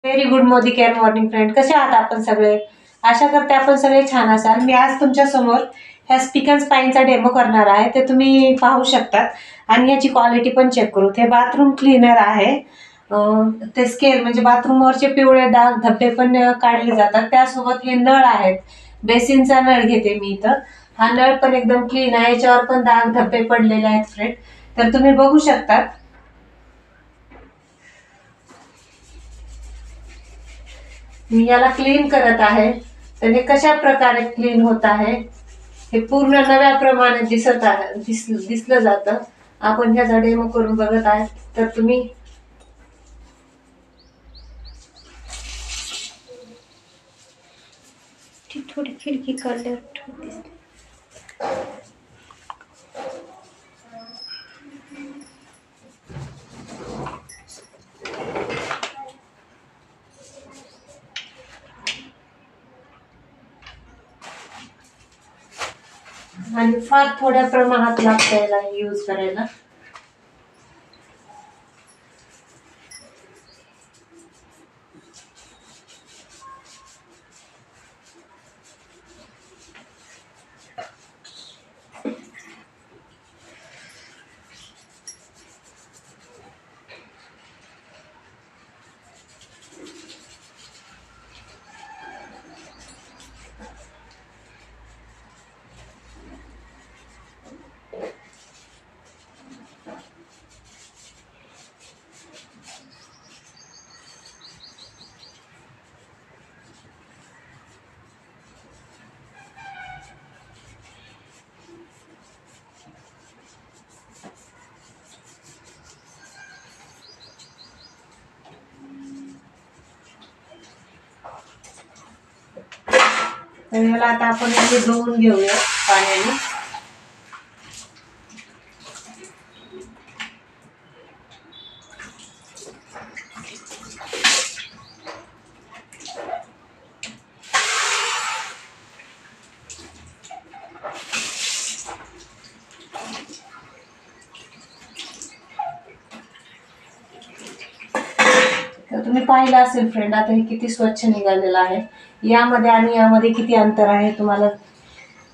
Very good Modi care morning friend, कसे आहात आपण सगळे? आशा करते आपण सगळे छान असाल. मी आज तुमच्या समोर ह्या स्पीक अँड स्पाईनचा डेमो करणार आहे. ते तुम्ही पाहू शकतात आणि याची क्वालिटी पण चेक करू. ते बाथरूम क्लीनर आहे. ते स्केल म्हणजे बाथरूमवरचे पिवळे डाग धब्बे पण काढले जातात. त्यासोबत हे नळ आहेत. बेसिनचा नळ घेते मी इथं. हा नळ पण एकदम क्लीन आहे. याच्यावर पण डाग धब्बे पडलेले आहेत फ्रेंड. तर तुम्ही बघू शकतात. मी याला क्लीन करत आहे. त्याने कशा प्रकारे क्लीन होत आहे हे पूर्ण नव्याप्रमाणे दिसलं जातं. आपण ह्याचा डेमो करून बघत आहे. तर तुम्ही थोडी खिडकी काढल्यावर दिसते. आणि फार थोड्या प्रमाणात लागतं याला यूज करायला. तर याला आता आपण इथे धुवून घेऊया पाण्याने. तर तुम्ही पाहिलं असेल फ्रेंड, आता हे किती स्वच्छ निघालेलं आहे. यामध्ये आणि यामध्ये किती अंतर आहे तुम्हाला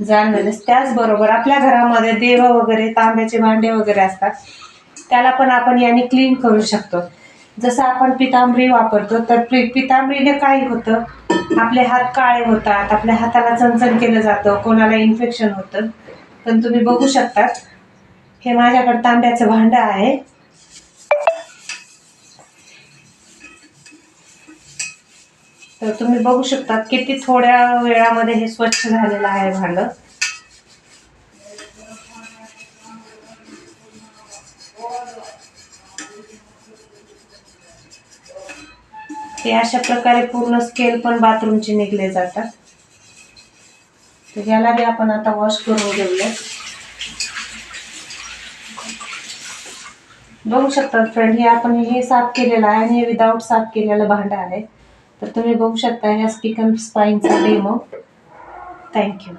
जाणवेल. त्याचबरोबर आपल्या घरामध्ये देव वगैरे तांब्याचे भांडे वगैरे असतात, त्याला पण आपण याने क्लीन करू शकतो. जसं आपण पितांबरी वापरतो, तर पितांबरीने काय होतं, आपले हात काळे होतात, आपल्या हाताला चणचण केलं जातं, कोणाला इन्फेक्शन होतं. पण तुम्ही बघू शकतात, हे माझ्याकडे तांब्याचं भांडं आहे. तर तुम्ही बघू शकता किती थोड्या वेळामध्ये हे स्वच्छ झालेलं आहे भांडं. हे अशा प्रकारे पूर्ण स्केल पण बाथरूमचे निघले जातात. तर याला बी आपण आता वॉश करून घेऊया. बघू शकता फ्रेंड, हे आपण हे साफ केलेलं आहे आणि हे विदाऊट साफ केलेलं भांडं आहे. तर तुम्ही बघू शकता ह्या स्पीक अँड स्पाईनचा डेमो. थँक्यू.